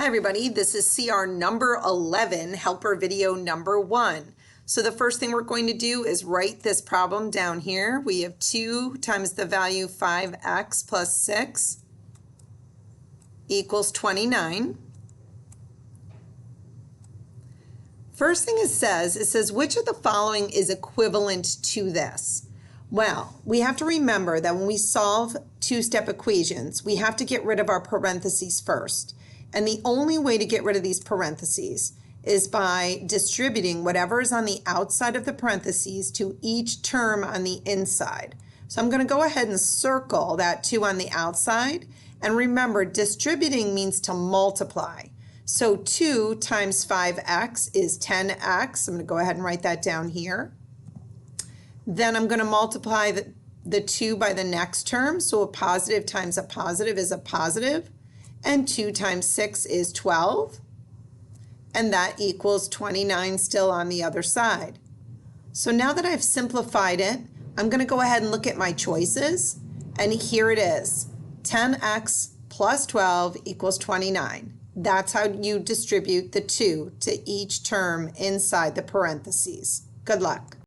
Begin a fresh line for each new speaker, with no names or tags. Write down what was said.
Hi everybody, this is CR number 11, helper video number 1. So the first thing we're going to do is write this problem down here. We have 2 times the value 5x plus 6 equals 29. First thing it says which of the following is equivalent to this? Well, we have to remember that when we solve two-step equations, we have to get rid of our parentheses first. And the only way to get rid of these parentheses is by distributing whatever is on the outside of the parentheses to each term on the inside. So I'm going to go ahead and circle that 2 on the outside. And remember, distributing means to multiply. So 2 times 5x is 10x. I'm going to go ahead and write that down here. Then I'm going to multiply the 2 by the next term. So a positive times a positive is a positive. And 2 times 6 is 12. And that equals 29 still on the other side. So now that I've simplified it, I'm going to go ahead and look at my choices. And here it is. 10x plus 12 equals 29. That's how you distribute the 2 to each term inside the parentheses. Good luck.